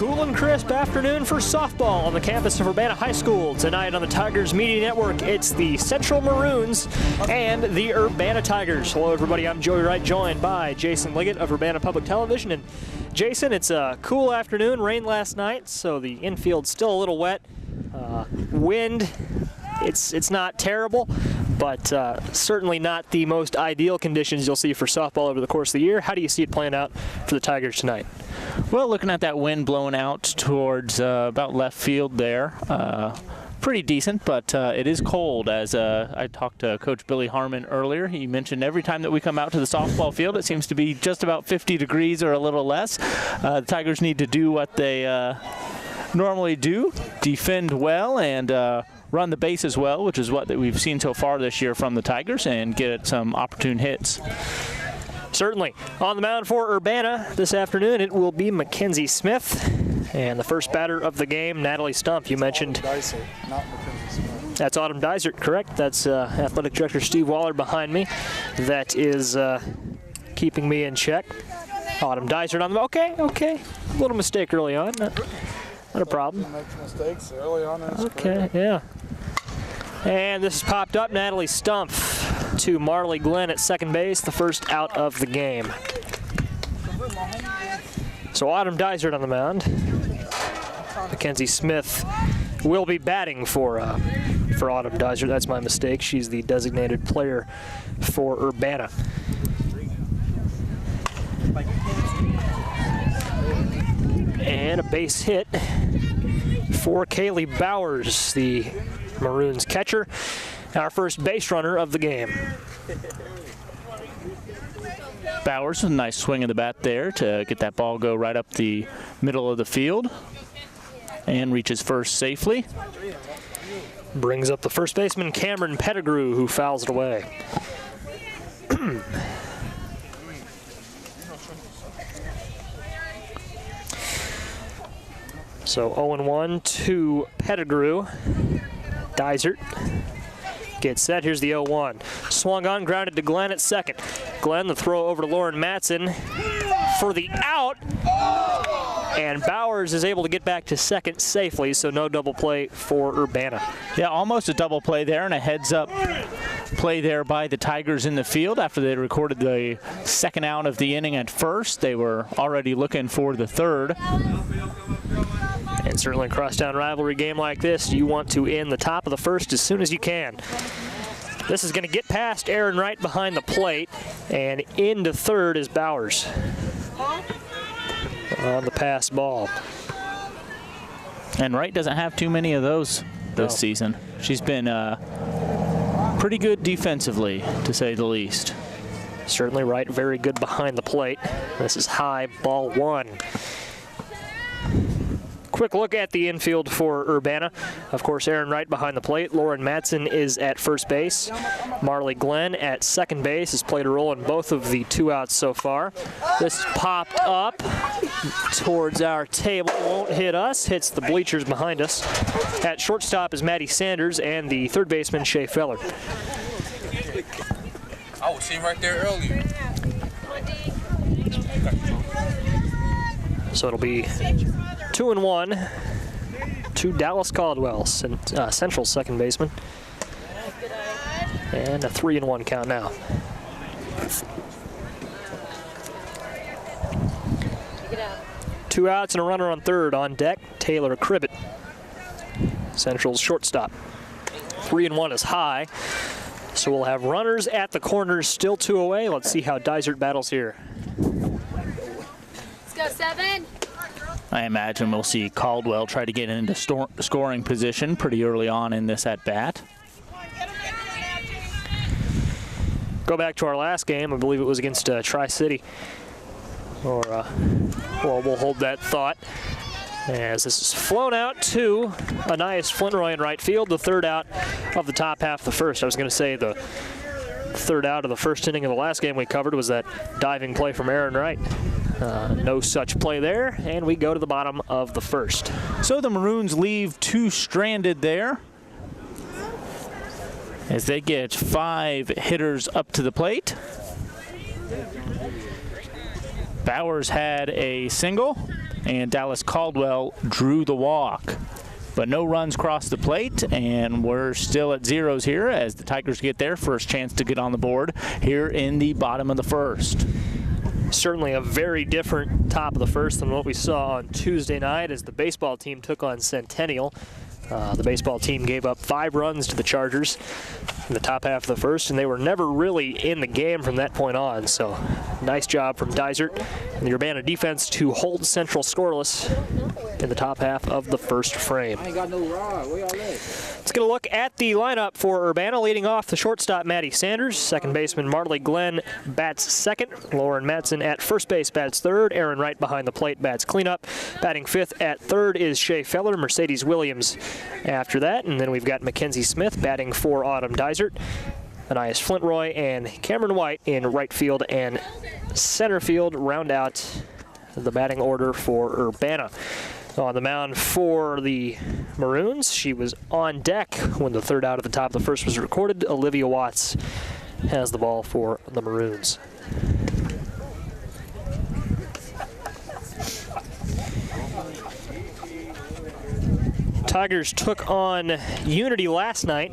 cool and crisp afternoon for softball on the campus of Urbana High School. Tonight on the Tigers Media Network, it's the Central Maroons and the Urbana Tigers. Hello everybody, I'm Joey Wright, joined by Jason Liggett of Urbana Public Television. And Jason, it's a cool afternoon, rained last night, so the infield's still a little wet. Wind, it's not terrible, but certainly not the most ideal conditions you'll see for softball over the course of the year. How do you see it playing out for the Tigers tonight? Well, looking at that wind blowing out towards about left field there, pretty decent, but it is cold. As I talked to Coach Billy Harmon earlier, he mentioned every time that we come out to the softball field, it seems to be just about 50 degrees or a little less. The Tigers need to do what they normally do, defend well and run the base as well, which is what we've seen so far this year from the Tigers, and get some opportune hits. Certainly. On the mound for Urbana this afternoon, it will be Mackenzie Smith. And the first batter of the game, Natalie Stump. You mentioned Dysert, not Mackenzie Smith. That's Autumn Dysert, correct? That's Athletic Director Steve Waller behind me. That is keeping me in check. Autumn Dysert on the okay. A little mistake early on. Not a problem. Makes mistakes early on in his career. Yeah. And this has popped up. Natalie Stump to Marley Glenn at second base, the first out of the game. So Autumn Dysert on the mound. Mackenzie Smith will be batting for Autumn Dysert. That's my mistake. She's the designated player for Urbana. And a base hit for Kaylee Bowers, the Maroons catcher, our first base runner of the game. Bowers with a nice swing of the bat there to get that ball go right up the middle of the field and reaches first safely. Brings up the first baseman, Cameron Pettigrew, who fouls it away. So 0-1 to Pettigrew. Dysert gets set. Here's the 0-1. Swung on, grounded to Glenn at second. Glenn, the throw over to Lauren Matson for the out. And Bowers is able to get back to second safely, so no double play for Urbana. Yeah, almost a double play there, and a heads-up play there by the Tigers in the field. After they recorded the second out of the inning at first, they were already looking for the third. And certainly a crosstown rivalry game like this, you want to end the top of the first as soon as you can. This is going to get past Aaron Wright behind the plate, and into third is Bowers on the pass ball. And Wright doesn't have too many of those this season. She's been pretty good defensively, to say the least. Certainly Wright very good behind the plate. This is high, ball one. Quick look at the infield for Urbana. Of course, Aaron Wright behind the plate. Lauren Matson is at first base. Marley Glenn at second base has played a role in both of the two outs so far. This popped up towards our table. Won't hit us. Hits the bleachers behind us. At shortstop is Maddie Sanders and the third baseman, Shea Feller. I was sitting right there earlier. So it'll be 2-1 to Dallas Caldwell, Central second baseman. And a 3-1 count now. Two outs and a runner on third. On deck, Taylor Cribbett, Central's shortstop. 3-1 is high. So we'll have runners at the corners, still two away. Let's see how Dysert battles here. Let's go, 7. I imagine we'll see Caldwell try to get into scoring position pretty early on in this at-bat. Go back to our last game. I believe it was against Tri-City. Well, we'll hold that thought as this is flown out to Anais Flintroy in right field, the third out of the top half of the first. I was going to say the third out of the first inning of the last game we covered was that diving play from Aaron Wright. No such play there, and we go to the bottom of the first. So the Maroons leave two stranded there as they get 5 hitters up to the plate. Bowers had a single, and Dallas Caldwell drew the walk. But no runs crossed the plate, and we're still at zeros here as the Tigers get their first chance to get on the board here in the bottom of the first. Certainly a very different top of the first than what we saw on Tuesday night as the baseball team took on Centennial. The baseball team gave up 5 runs to the Chargers in the top half of the first, and they were never really in the game from that point on. So nice job from Dysert and the Urbana defense to hold Central scoreless in the top half of the first frame. I ain't got no rod. Where y'all at? Let's get a look at the lineup for Urbana. Leading off, the shortstop, Maddie Sanders. Second baseman, Marley Glenn, bats second. Lauren Madsen at first base, bats third. Aaron Wright behind the plate, bats cleanup. Batting fifth at third is Shay Feller. Mercedes Williams after that. And then we've got Mackenzie Smith batting for Autumn Dysert. Anais Flintroy and Cameron White in right field and center field round out the batting order for Urbana. On the mound for the Maroons, she was on deck when the third out at the top of the first was recorded. Olivia Watts has the ball for the Maroons. Tigers took on Unity last night,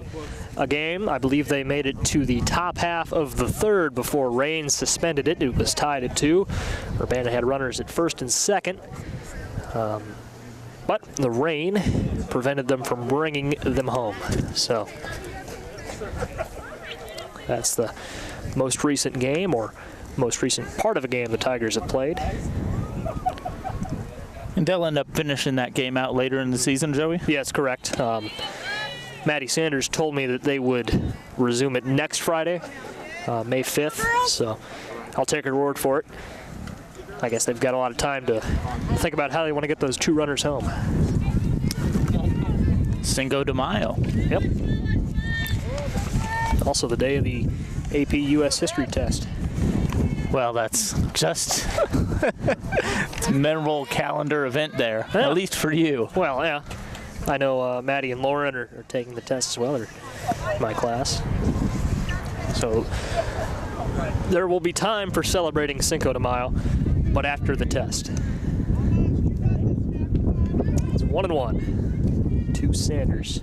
a game. I believe they made it to the top half of the third before rain suspended it. It was tied at 2. Urbana had runners at first and second. But the rain prevented them from bringing them home. So that's the most recent game, or most recent part of a game the Tigers have played. And they'll end up finishing that game out later in the season, Joey? Yes, correct. Maddie Sanders told me that they would resume it next Friday, May 5th. So I'll take her word for it. I guess they've got a lot of time to think about how they want to get those 2 runners home. Cinco de Mayo. Yep. Also the day of the AP U.S. History test. Well, that's just it's a memorable calendar event there, Yeah. at least for you. Well, yeah. I know Maddie and Lauren are taking the test as well. They're in my class. So there will be time for celebrating Cinco de Mayo, but after the test. It's 1-1 to Sanders.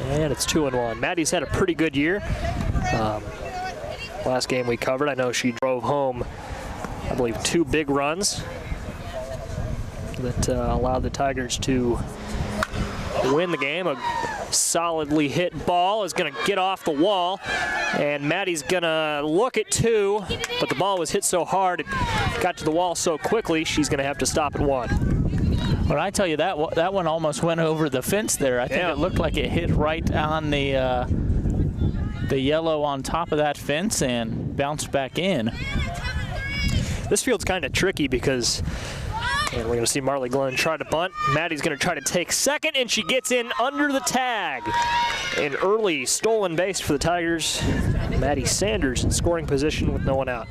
And it's 2-1. Maddie's had a pretty good year. Last game we covered, I know she drove home, I believe, 2 big runs that allowed the Tigers to win the game. A solidly hit ball is going to get off the wall, and Maddie's going to look at 2, but the ball was hit so hard it got to the wall so quickly she's going to have to stop at 1. Well, I tell you, that one almost went over the fence there. I think it looked like it hit right on the yellow on top of that fence and bounced back in. This field's kind of tricky because and we're going to see Marley Glenn try to bunt. Maddie's going to try to take second, and she gets in under the tag. An early stolen base for the Tigers. Maddie Sanders in scoring position with no one out.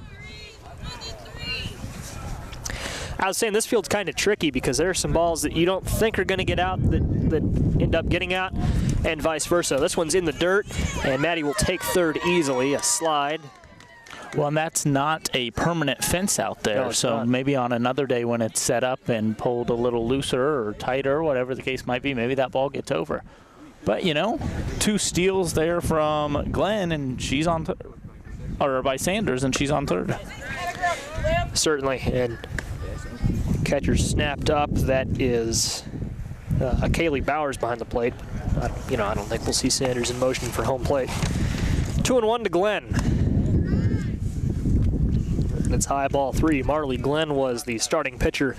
I was saying this field's kind of tricky because there are some balls that you don't think are going to get out that end up getting out, and vice versa. This one's in the dirt, and Maddie will take third easily, a slide. Well, and that's not a permanent fence out there, No, so not. maybe on another day when it's set up and pulled a little looser or tighter, whatever the case might be, maybe that ball gets over. But, you know, 2 steals there from Glenn, and she's on or by Sanders, and she's on third. Certainly, and catcher snapped up. That is Kaylee Bowers behind the plate. I don't think we'll see Sanders in motion for home plate. 2-1 to Glenn. It's high ball 3. Marley Glenn was the starting pitcher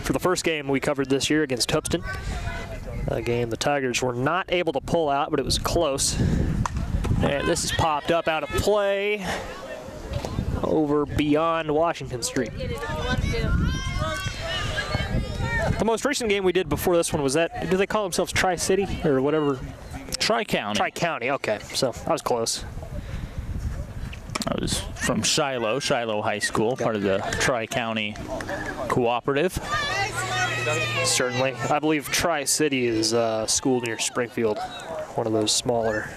for the first game we covered this year against Hoopston. A game the Tigers were not able to pull out, but it was close. And this is popped up out of play over beyond Washington Street. The most recent game we did before this one was that, do they call themselves Tri-City or whatever? Tri-County. Tri-County, okay. So I was close. I was from Shiloh High School, part of the Tri-County Cooperative. Certainly. I believe Tri-City is a school near Springfield, one of those smaller.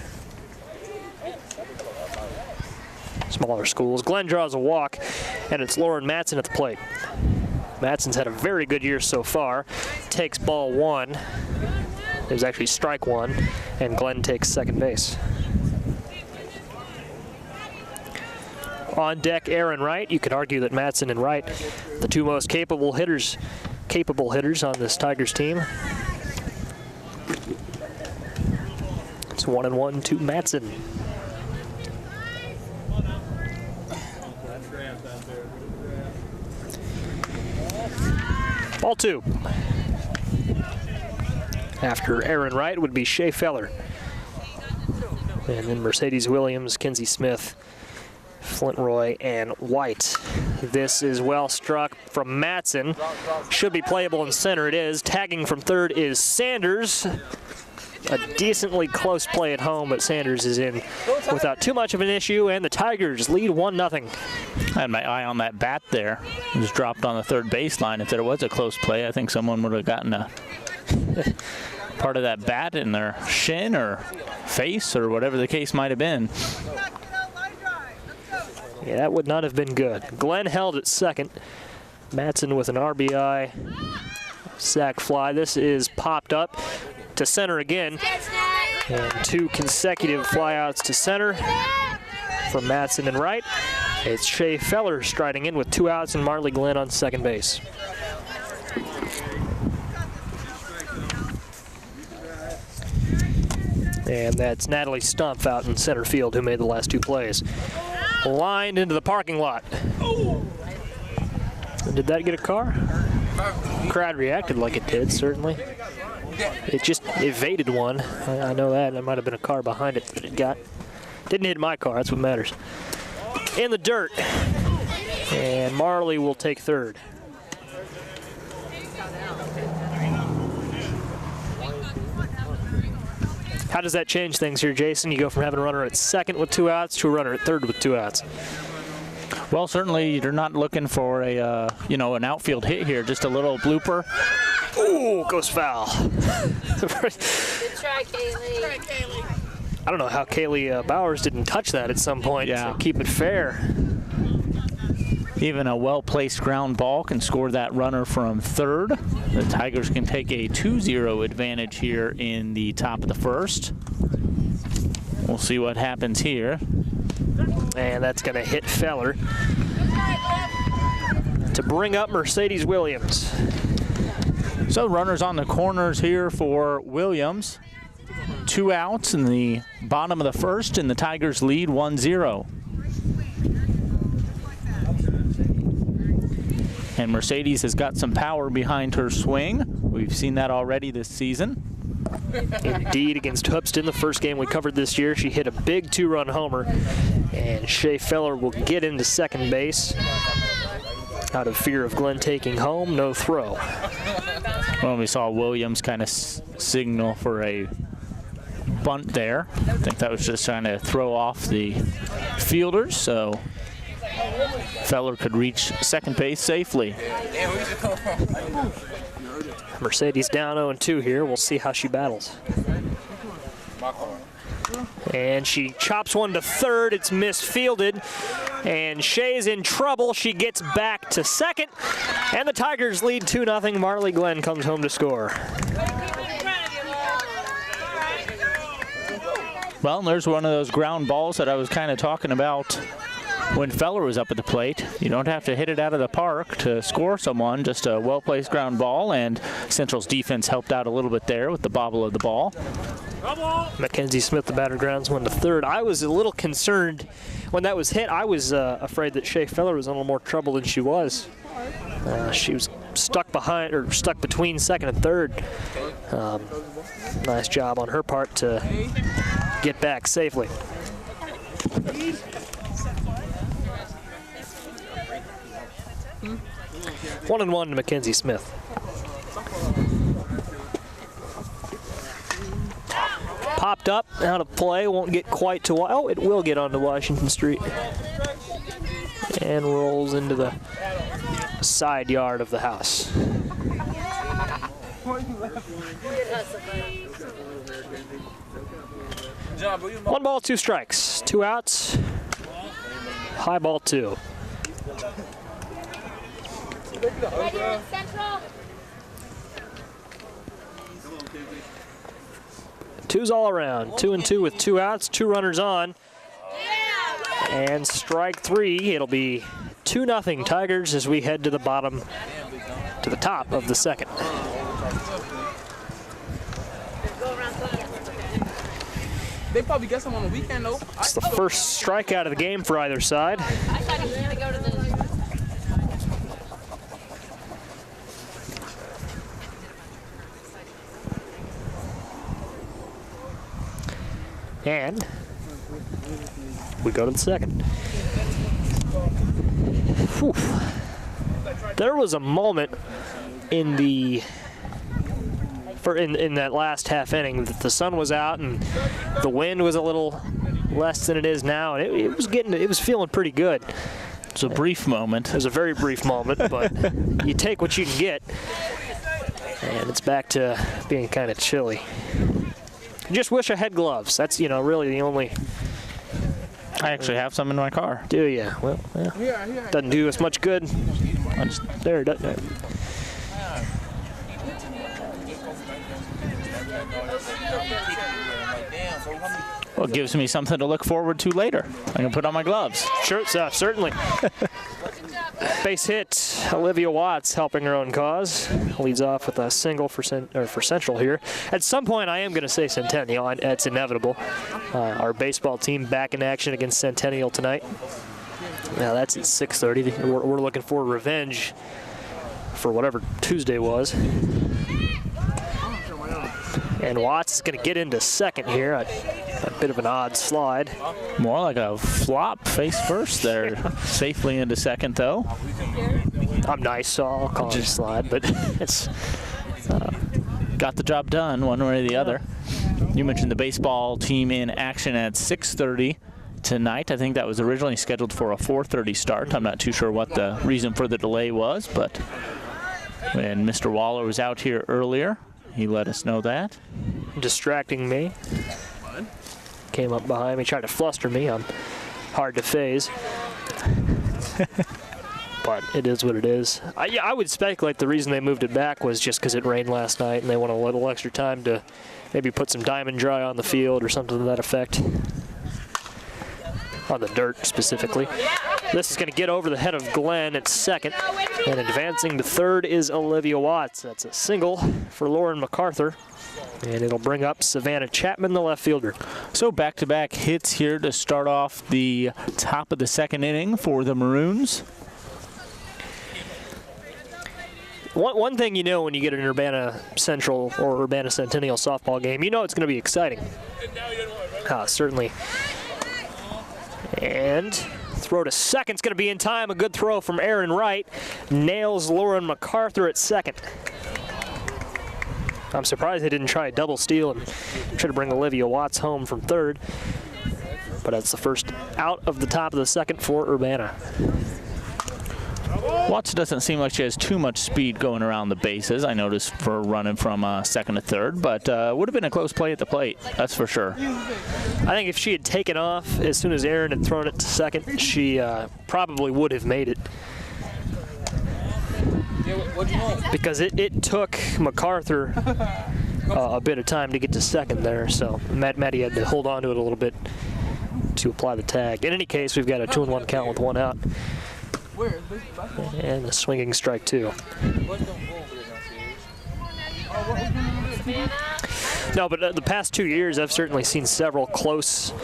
smaller schools. Glenn draws a walk, and it's Lauren Matson at the plate. Matson's had a very good year so far. Takes ball one. There's actually strike one, and Glenn takes second base. On deck, Aaron Wright. You could argue that Matson and Wright, the two most capable hitters on this Tigers team. It's 1-1 to Matson. Ball two. After Aaron Wright would be Shea Feller. And then Mercedes Williams, Kinsey Smith, Flint Roy, and White. This is well struck from Matson. Should be playable in center. It is. Tagging from third is Sanders. A decently close play at home, but Sanders is in without too much of an issue, and the Tigers lead 1-0. I had my eye on that bat there. It was dropped on the third baseline. If there was a close play, I think someone would have gotten a part of that bat in their shin or face or whatever the case might have been. Yeah, that would not have been good. Glenn held at second. Matson with an RBI sac fly. This is popped up to center again. And two consecutive flyouts to center from Matson and Wright. It's Shea Feller striding in with 2 outs and Marley Glenn on second base. And that's Natalie Stumpf out in center field who made the last 2 plays. Lined into the parking lot. And did that get a car? Crowd reacted like it did, certainly. It just evaded one. I know that. There might have been a car behind it, but it didn't hit my car. That's what matters. In the dirt. And Marley will take third. How does that change things here, Jason? You go from having a runner at second with 2 outs to a runner at third with 2 outs. Well, certainly you're not looking for a an outfield hit here. Just a little blooper. Ooh, goes foul. Good try, Kaylee. I don't know how Kaylee Bowers didn't touch that at some point to keep it fair. Even a well-placed ground ball can score that runner from third. The Tigers can take a 2-0 advantage here in the top of the first. We'll see what happens here. And that's going to hit Feller to bring up Mercedes Williams. So runners on the corners here for Williams. 2 outs in the bottom of the first, and the Tigers lead 1-0. And Mercedes has got some power behind her swing. We've seen that already this season. Indeed, against Hoopston, the first game we covered this year, she hit a big 2-run homer, and Shea Feller will get into second base. Out of fear of Glenn taking home, no throw. Well, we saw Williams kind of signal for a bunt there. I think that was just trying to throw off the fielders, so Feller could reach second base safely. Mercedes down 0-2 here. We'll see how she battles. And she chops one to third. It's misfielded. And Shea's in trouble. She gets back to second. And the Tigers lead 2-0. Marley Glenn comes home to score. Well, there's one of those ground balls that I was kind of talking about when Feller was up at the plate. You don't have to hit it out of the park to score someone, just a well-placed ground ball, and Central's defense helped out a little bit there with the bobble of the ball. Mackenzie Smith, the batter, grounds one to third. I was a little concerned when that was hit. I was afraid that Shea Feller was in a little more trouble than she was. She was stuck between second and third. Nice job on her part to get back safely. 1-1 to Mackenzie Smith. Popped up, out of play, won't get quite to, oh, it will get onto Washington Street. And rolls into the side yard of the house. 1 ball, 2 strikes, 2 outs. high ball 2. Right here in Central. 2's all around. 2 and 2 with 2 outs, 2 runners on. And strike 3. It'll be 2-0 Tigers as we head to the top of the second. They probably get some on the weekend, though. It's the first strikeout of the game for either side. I thought he was going to go to the... And we go to the second. Whew. There was a moment in that last half inning that the sun was out and the wind was a little less than it is now, and it was feeling pretty good. It's a brief moment. It was a very brief moment, but you take what you can get, and it's back to being kind of chilly. I just wish I had gloves. That's, really the only... I actually have some in my car. Do you? Well, doesn't do us much good. There, doesn't it? Well, it gives me something to look forward to later. I can put on my gloves. Sure, certainly. Base hit, Olivia Watts helping her own cause. Leads off with a single for Central here. At some point, I am going to say Centennial. It's inevitable. Our baseball team back in action against Centennial tonight. Now that's at 6:30. We're looking for revenge for whatever Tuesday was. And Watts is going to get into second here. A bit of an odd slide. More like a flop face first there. Safely into second, though. I'm nice, so I'll call it a slide, but it's... got the job done one way or the other. You mentioned the baseball team in action at 6:30 tonight. I think that was originally scheduled for a 4:30 start. I'm not too sure what the reason for the delay was, but when Mr. Waller was out here earlier, he let us know that. Distracting me. Came up behind me, tried to fluster me. I'm hard to phase. But it is what it is. I would speculate the reason they moved it back was just because it rained last night and they want a little extra time to maybe put some diamond dry on the field or something to that effect. On the dirt, specifically. This is going to get over the head of Glenn at second. And advancing to third is Olivia Watts. That's a single for Lauren MacArthur. And it'll bring up Savannah Chapman, the left fielder. So back-to-back hits here to start off the top of the second inning for the Maroons. One thing you know when you get an Urbana Central or Urbana Centennial softball game, you know it's going to be exciting. Certainly. And throw to second's going to be in time. A good throw from Aaron Wright. Nails Lauren MacArthur at second. I'm surprised they didn't try a double steal and try to bring Olivia Watts home from third. But that's the first out of the top of the second for Urbana. Watts doesn't seem like she has too much speed going around the bases, I noticed, for running from second to third, but would have been a close play at the plate, that's for sure. I think if she had taken off as soon as Aaron had thrown it to second, she probably would have made it. Because it took MacArthur a bit of time to get to second there, so Maddie had to hold on to it a little bit to apply the tag. In any case, we've got a 2-1 count with one out. And a swinging strike, too. No, but the past 2 years, I've certainly seen several close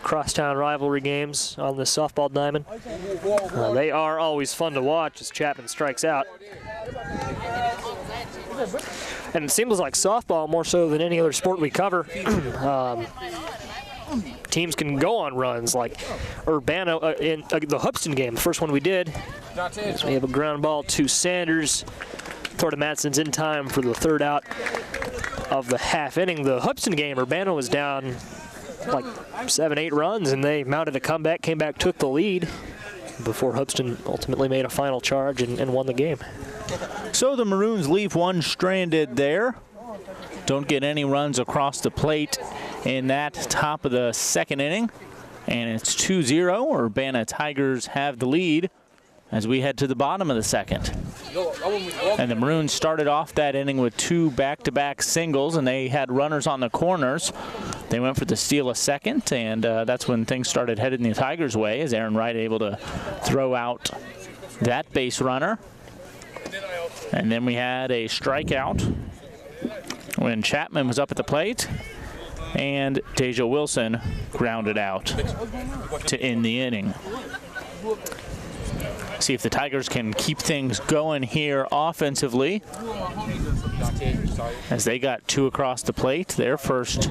crosstown rivalry games on this softball diamond. They are always fun to watch as Chapman strikes out. And it seems like softball, more so than any other sport we cover, teams can go on runs like Urbana in the Hubston game, the first one we did. So we have a ground ball to Sanders. Throw to Matson's in time for the third out of the half inning. The Hubston game, Urbana was down like 7-8 runs, and they mounted a comeback, came back, took the lead before Hubston ultimately made a final charge and won the game. So the Maroons leave one stranded there. Don't get any runs across the plate in that top of the second inning. And it's 2-0. Urbana Tigers have the lead as we head to the bottom of the second. And the Maroons started off that inning with 2 back-to-back singles, and they had runners on the corners. They went for the steal a second, and that's when things started heading the Tigers' way, as Aaron Wright able to throw out that base runner. And then we had a strikeout when Chapman was up at the plate, and Deja Wilson grounded out to end the inning. See if the Tigers can keep things going here offensively, as they got 2 across the plate. Their first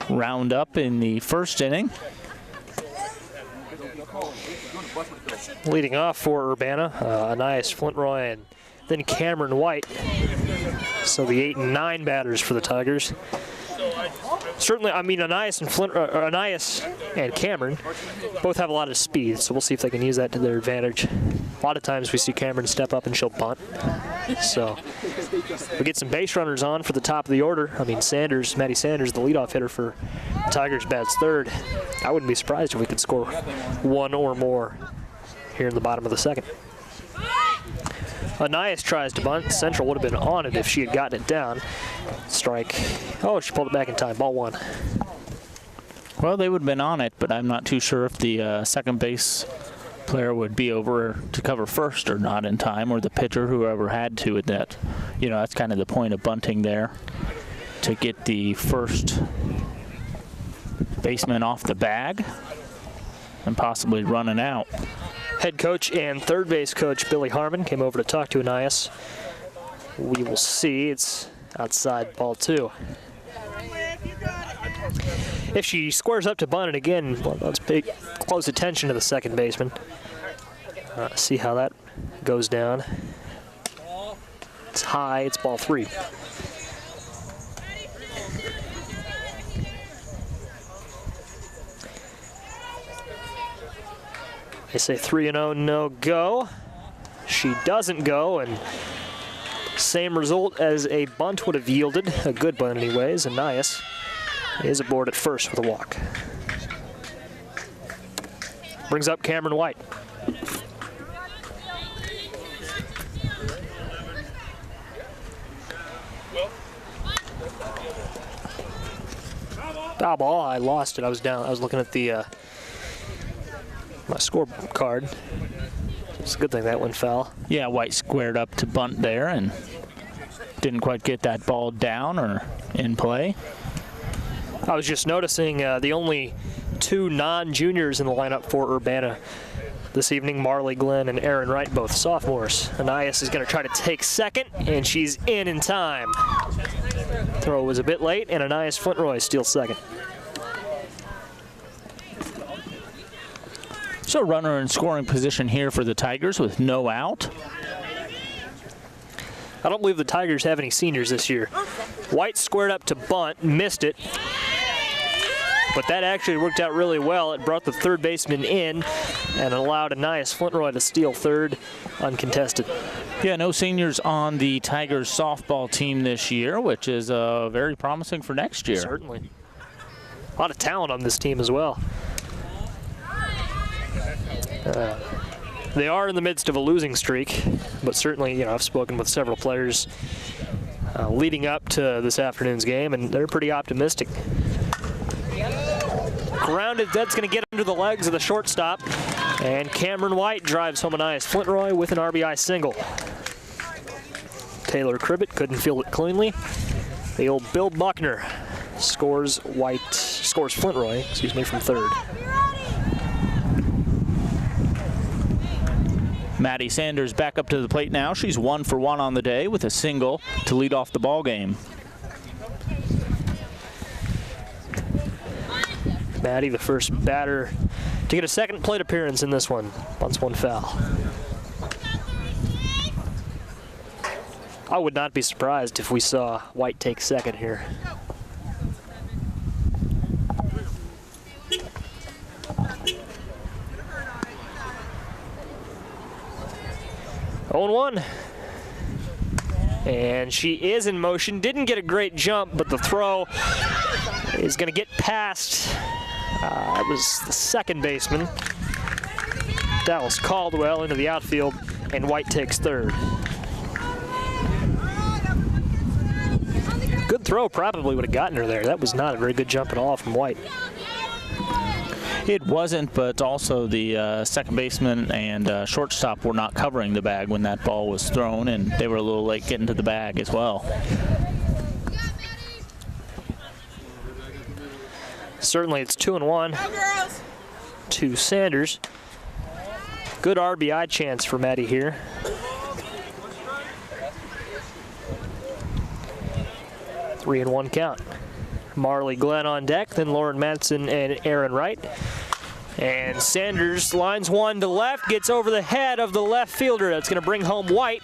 round up in the first inning. Leading off for Urbana, Anias Flintroy and then Cameron White. So the 8 and 9 batters for the Tigers. Certainly, I mean, Anias and Cameron both have a lot of speed, so we'll see if they can use that to their advantage. A lot of times we see Cameron step up and she'll bunt. So we get some base runners on for the top of the order. I mean, Maddie Sanders, the leadoff hitter for the Tigers, bats third. I wouldn't be surprised if we could score 1 or more here in the bottom of the second. Anias tries to bunt. Central would have been on it if she had gotten it down. Strike. Oh, she pulled it back in time. Ball 1. Well, they would have been on it, but I'm not too sure if the second base player would be over to cover first or not in time, or the pitcher, whoever had to at that. You know, that's kind of the point of bunting there, to get the first baseman off the bag and possibly running out. Head coach and third base coach Billy Harmon came over to talk to Anias. We will see. It's outside, ball 2. If she squares up to bunt it again, well, let's pay close attention to the second baseman. See how that goes down. It's high. It's ball 3. They say 3-0, no go. She doesn't go, and same result as a bunt would have yielded. A good bunt anyways. Anias is aboard at first with a walk. Brings up Cameron White. Foul ball. I lost it. I was down. I was looking at the my scorecard. It's a good thing that went foul. Yeah, White squared up to bunt there and didn't quite get that ball down or in play. I was just noticing the only 2 non-juniors in the lineup for Urbana this evening, Marley Glenn and Aaron Wright, both sophomores. Anias is going to try to take second, and she's in time. Throw was a bit late, and Anias Flintroy steals second. So runner in scoring position here for the Tigers with no out. I don't believe the Tigers have any seniors this year. White squared up to bunt, missed it. But that actually worked out really well. It brought the third baseman in and allowed Anias Flintroy to steal third uncontested. Yeah, no seniors on the Tigers softball team this year, which is very promising for next year. Certainly. A lot of talent on this team as well. They are in the midst of a losing streak, but certainly, you know, I've spoken with several players leading up to this afternoon's game, and they're pretty optimistic. Grounded, that's going to get under the legs of the shortstop, and Cameron White drives home Anias Flintroy with an RBI single. Taylor Cribbett couldn't field it cleanly. The old Bill Buckner scores Flintroy, from third. Maddie Sanders back up to the plate now. She's 1 for 1 on the day with a single to lead off the ball game. Maddie, the first batter to get a second plate appearance in this one. Bunts 1 foul. I would not be surprised if we saw White take second here. Oh, 1. And she is in motion. Didn't get a great jump, but the throw is going to get past That was the second baseman, Dallas Caldwell, into the outfield, and White takes third. Good throw, probably would have gotten her there. That was not a very good jump at all from White. It wasn't, but also the second baseman and shortstop were not covering the bag when that ball was thrown, and they were a little late getting to the bag as well. Certainly it's 2-1 to Sanders. Good RBI chance for Maddie here. 3-1 count. Marley Glenn on deck, then Lauren Madsen and Aaron Wright. And Sanders lines one to left, gets over the head of the left fielder. That's going to bring home White.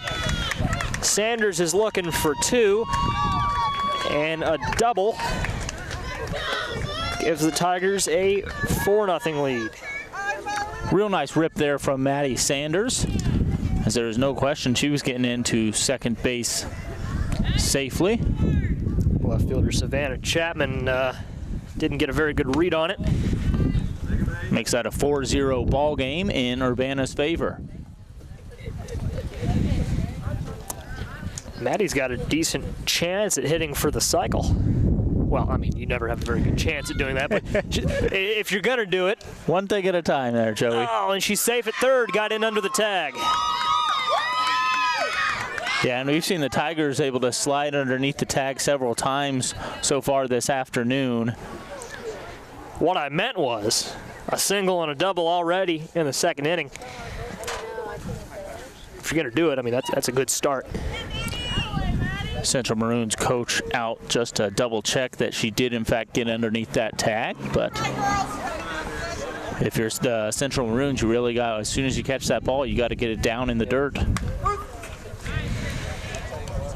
Sanders is looking for two, and a double gives the Tigers a 4-0 lead. Real nice rip there from Maddie Sanders, as there is no question she was getting into second base safely. Left fielder Savannah Chapman didn't get a very good read on it. Makes that a 4-0 ball game in Urbana's favor. Maddie's got a decent chance at hitting for the cycle. Well, I mean, you never have a very good chance at doing that, but if you're going to do it. One thing at a time there, Joey. Oh, and she's safe at third, got in under the tag. Yeah, and we've seen the Tigers able to slide underneath the tag several times so far this afternoon. What I meant was a single and a double already in the second inning. If you're going to do it, I mean, that's a good start. Central Maroons coach out just to double check that she did in fact get underneath that tag, but if you're the Central Maroons, you really got, as soon as you catch that ball, you got to get it down in the dirt.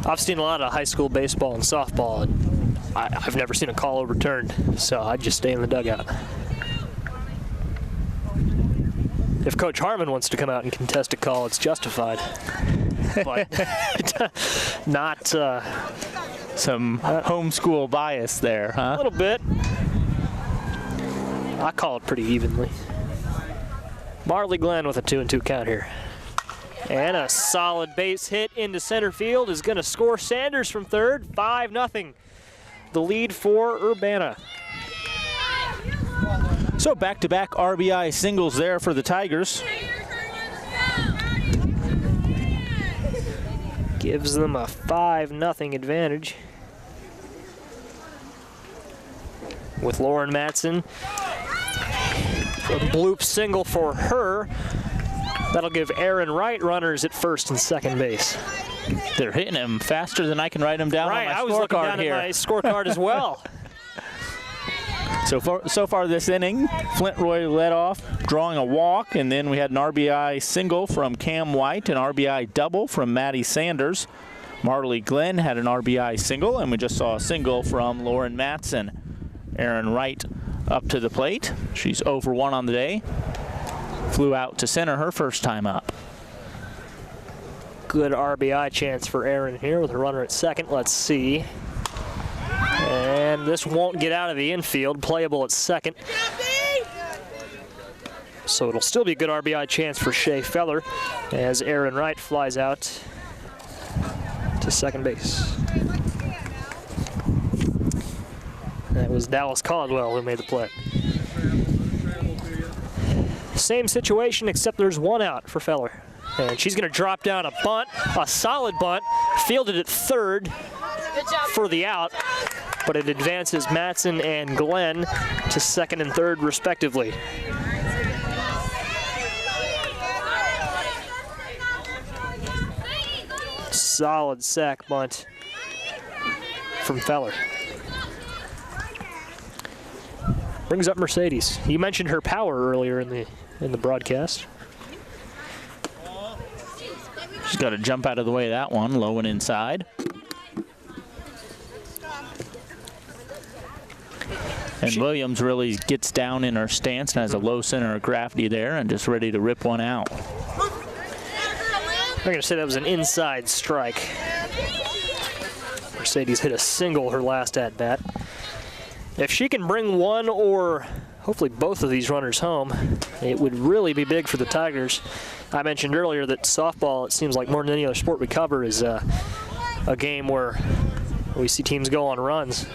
I've seen a lot of high school baseball and softball, and I've never seen a call overturned, so I just stay in the dugout. If Coach Harmon wants to come out and contest a call, it's justified. But not some homeschool bias there, huh? A little bit. I call it pretty evenly. Marley Glenn with a 2-2 count here. And a solid base hit into center field is going to score Sanders from third. 5-0. The lead for Urbana. So back-to-back RBI singles there for the Tigers. Gives them a 5-0 advantage. With Lauren Madsen. A bloop single for her. That'll give Aaron Wright runners at first and second base. They're hitting him faster than I can write them down on my I was looking down here. at my scorecard as well. So far this inning, Flint Roy led off, drawing a walk, and then we had an RBI single from Cam White, an RBI double from Maddie Sanders. Marley Glenn had an RBI single, and we just saw a single from Lauren Madsen. Aaron Wright up to the plate. She's 0 for 1 on the day. Flew out to center her first time up. Good RBI chance for Aaron here with a runner at second. Let's see. And this won't get out of the infield. Playable at second. So it'll still be a good RBI chance for Shea Feller as Aaron Wright flies out to second base. That was Dallas Caldwell who made the play. Same situation, except there's one out for Feller. And she's going to drop down a bunt, a solid bunt, fielded at third for the out, but it advances Madsen and Glenn to second and third respectively. Solid sack bunt from Feller. Brings up Mercedes. You mentioned her power earlier in the broadcast. She's got to jump out of the way of that one, low and inside. And Williams really gets down in her stance and has a low center of gravity there and just ready to rip one out. I'm going to say that was an inside strike. Mercedes hit a single her last at-bat. If she can bring one or hopefully both of these runners home. It would really be big for the Tigers. I mentioned earlier that softball, it seems like more than any other sport we cover, is a game where we see teams go on runs.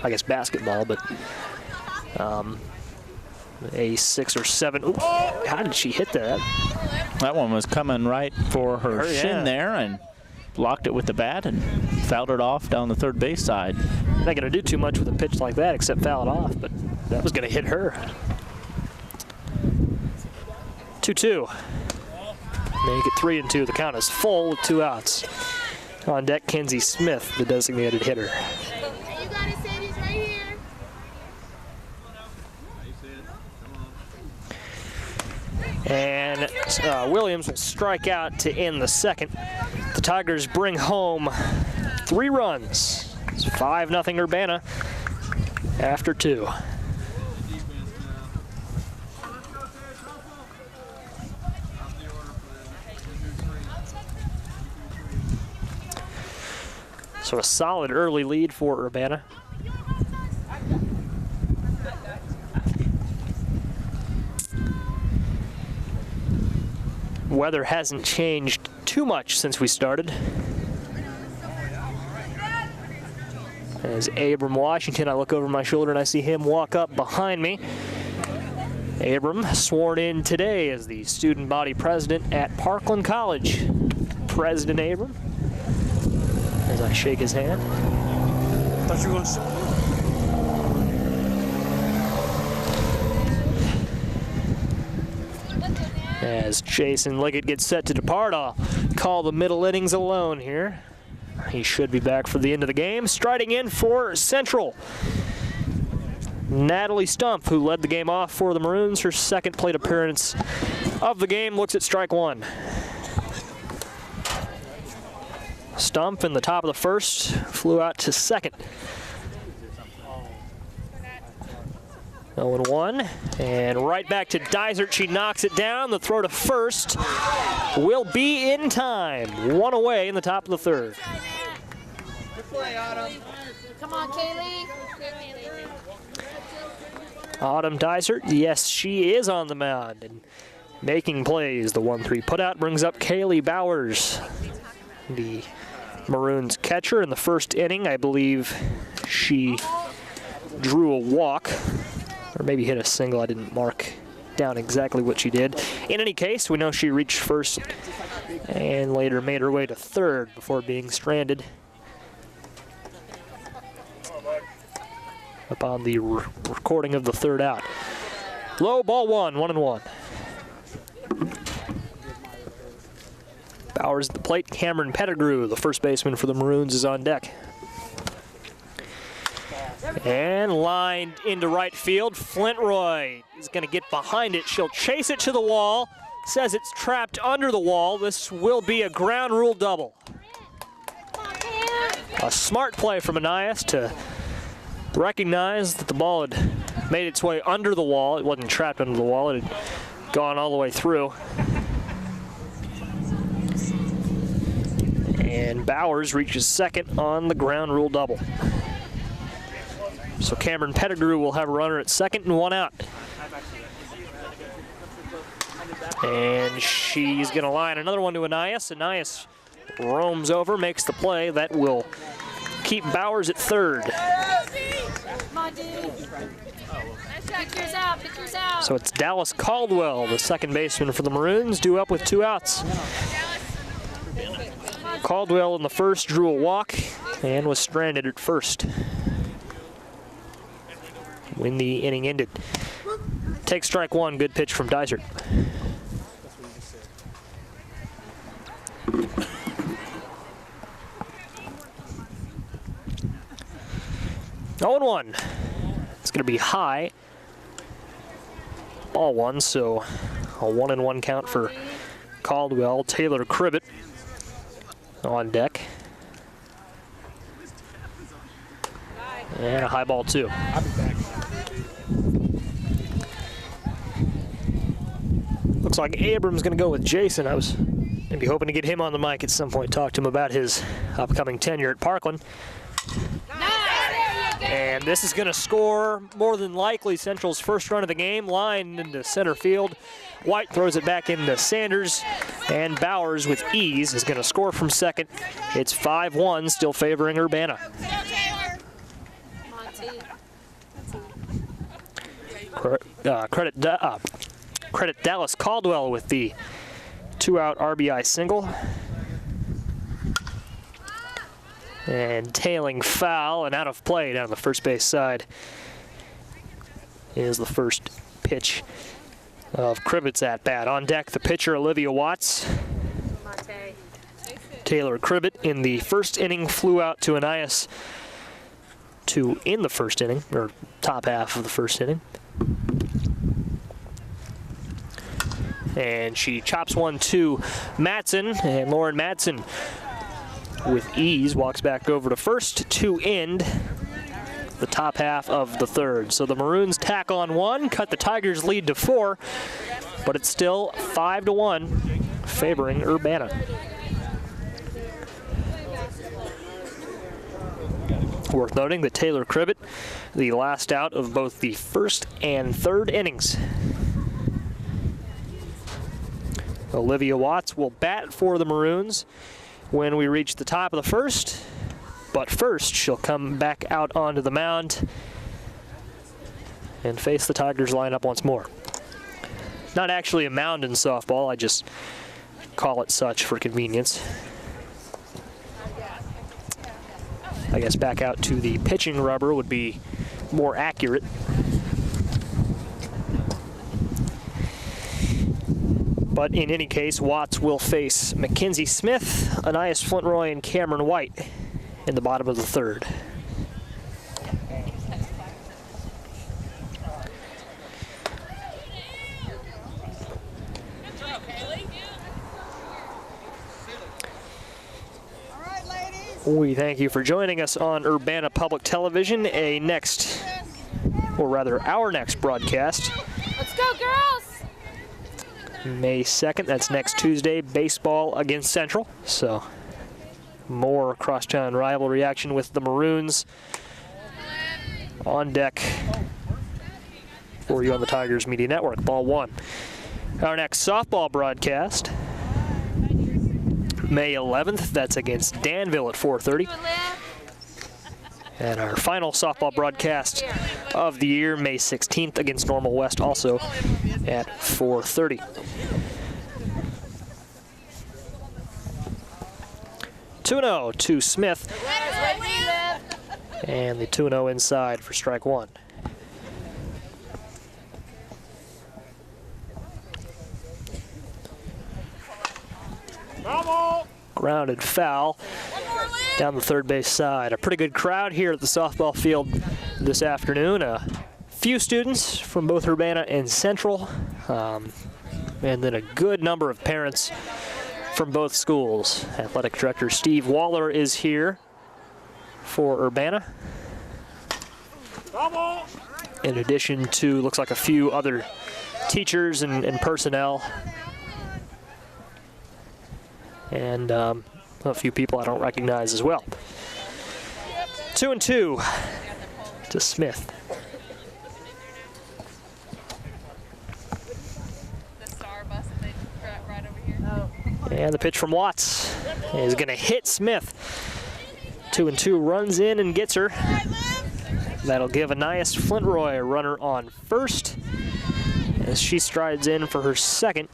I guess basketball, but a 6 or 7. Ooh, how did she hit that? That one was coming right for her shin there and blocked it with the bat and fouled it off down the third base side. Not going to do too much with a pitch like that except foul it off, but that was going to hit her. 2-2. Make it 3-2. The count is full with 2 outs. On deck, Kenzie Smith, the designated hitter. You gotta say this right here. And Williams will strike out to end the second. The Tigers bring home 3 runs. It's 5-0 Urbana after 2. So a solid early lead for Urbana. Weather hasn't changed too much since we started. As Abram Washington, I look over my shoulder and I see him walk up behind me. Abram sworn in today as the student body president at Parkland College. President Abram, as I shake his hand. Thought you were going to. As Jason Liggett gets set to depart, I'll call the middle innings alone here. He should be back for the end of the game. Striding in for Central, Natalie Stumpf, who led the game off for the Maroons. Her second plate appearance of the game, looks at strike 1. Stumpf in the top of the first, flew out to second. 0-1, and right back to Dysert. She knocks it down. The throw to first will be in time. 1 away in the top of the third. Come on, Kaylee. Autumn Dysert, yes, she is on the mound and making plays. The 1-3 putout brings up Kaylee Bowers, the Maroons catcher. In the first inning, I believe she drew a walk, or maybe hit a single. I didn't mark down exactly what she did. In any case, we know she reached first and later made her way to third before being stranded upon the recording of the third out. Low, ball 1, 1-1. Bowers at the plate. Cameron Pettigrew, the first baseman for the Maroons, is on deck. And lined into right field. Flintroy is going to get behind it. She'll chase it to the wall. Says it's trapped under the wall. This will be a ground rule double. A smart play from Anais to recognize that the ball had made its way under the wall. It wasn't trapped under the wall. It had gone all the way through. And Bowers reaches second on the ground rule double. So Cameron Pettigrew will have a runner at second and 1 out. And she's going to line another one to Anais. Anais roams over, makes the play. That will keep Bowers at third. Come on, dude. Pictures out, pictures out. So it's Dallas Caldwell, the second baseman for the Maroons, due up with 2 outs. Caldwell in the first drew a walk and was stranded at first when the inning ended. Take strike 1, good pitch from Dysert. Oh, 1. It's going to be high. Ball 1, so a 1-1 count for Caldwell. Taylor Cribbett on deck. And a high ball 2. Looks like Abram's going to go with Jason. I was maybe hoping to get him on the mic at some point, talk to him about his upcoming tenure at Parkland. Nice. There you And this is going to score more than likely Central's first run of the game. Line into center field. White throws it back into Sanders, and Bowers with ease is going to score from second. It's 5-1, still favoring Urbana. Credit Dallas Caldwell with the 2-out RBI single. And tailing foul and out of play down the first base side is the first pitch of Cribbet's at bat. On deck, the pitcher, Olivia Watts. Taylor Cribbet in the first inning flew out to Anais to in the first inning, or top half of the first inning. And she chops one to Matson, and Lauren Matson with ease walks back over to first to end the top half of the third. So the Maroons tack on one, cut the Tigers' lead to 4, but it's still 5-1 favoring Urbana. Worth noting that Taylor Cribbet, the last out of both the first and third innings. Olivia Watts will bat for the Maroons when we reach the top of the first, but first she'll come back out onto the mound and face the Tigers lineup once more. Not actually a mound in softball, I just call it such for convenience. I guess back out to the pitching rubber would be more accurate. But in any case, Watts will face Mackenzie Smith, Anais Flintroy, and Cameron White in the bottom of the third. We thank you for joining us on Urbana Public Television. Our next broadcast. Let's go, girls! May 2nd, that's next Tuesday, baseball against Central. So more crosstown rivalry action with the Maroons on deck for you on the Tigers Media Network. Ball 1. Our next softball broadcast, May 11th, that's against Danville at 4:30. And our final softball broadcast of the year, May 16th, against Normal West, also at 4:30. Two-0 to Smith. And the 2-0 inside for strike one. Grounded foul down the third base side. A pretty good crowd here at the softball field this afternoon. A few students from both Urbana and Central, and then a good number of parents from both schools. Athletic Director Steve Waller is here for Urbana, in addition to, looks like, a few other teachers and personnel, and a few people I don't recognize as well. 2-2 to Smith. And the pitch from Watts is going to hit Smith. 2-2, runs in and gets her. That'll give Anais Flintroy a runner on first as she strides in for her second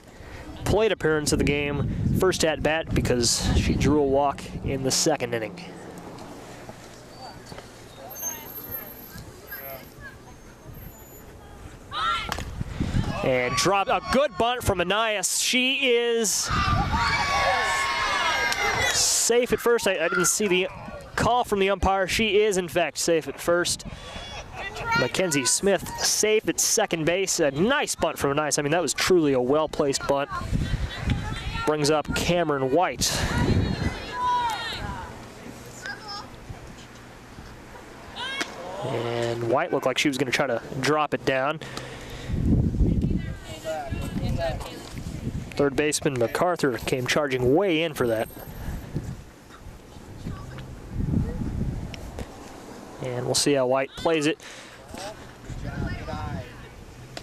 plate appearance of the game. First at bat because she drew a walk in the second inning. And drop a good bunt from Anais. She is safe at first. I didn't see the call from the umpire. She is, in fact, safe at first. Mackenzie Smith safe at second base. A nice bunt from Anais. I mean, that was truly a well-placed bunt. Brings up Cameron White. And White looked like she was going to try to drop it down. Third baseman MacArthur came charging way in for that. And we'll see how White plays it.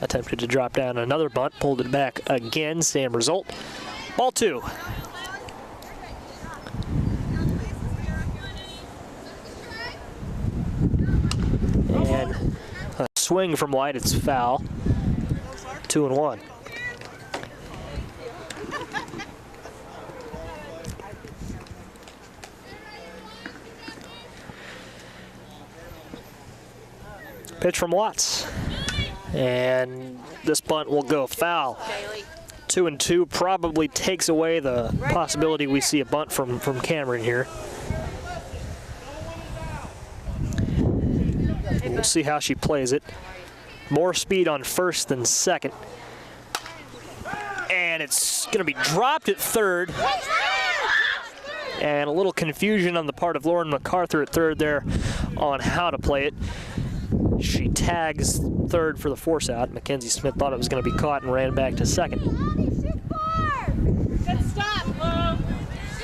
Attempted to drop down another bunt, pulled it back again, same result. Ball 2. And a swing from White, it's foul. 2-1. Pitch from Watts. And this bunt will go foul. 2-2 probably takes away the possibility we see a bunt from Cameron here. We'll see how she plays it. More speed on first than second. And it's going to be dropped at third. And a little confusion on the part of Lauren MacArthur at third there on how to play it. She tags third for the force out. Mackenzie Smith thought it was going to be caught and ran back to second. Good stop.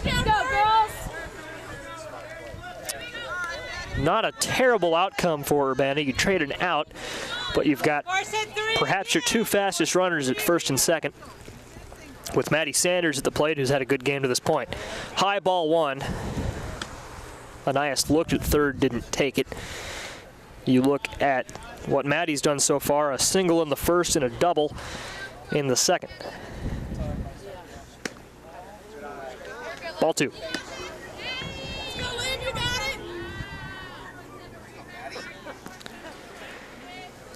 Let's go, girls. Not a terrible outcome for Urbana. You trade an out, but you've got perhaps your 2 fastest runners at first and second, with Maddie Sanders at the plate, who's had a good game to this point. High ball 1. Anias looked at third, didn't take it. You look at what Maddie's done so far, a single in the first and a double in the second. Ball 2.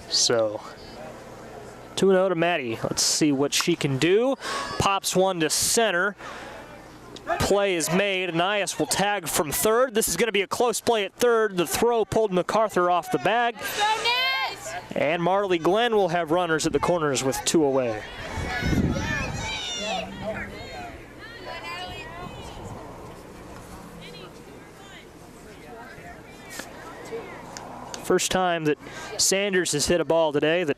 So 2-0 to Maddie. Let's see what she can do. Pops one to center. Play is made. Anias will tag from third. This is going to be a close play at third. The throw pulled MacArthur off the bag. And Marley Glenn will have runners at the corners with 2 away. First time that Sanders has hit a ball today that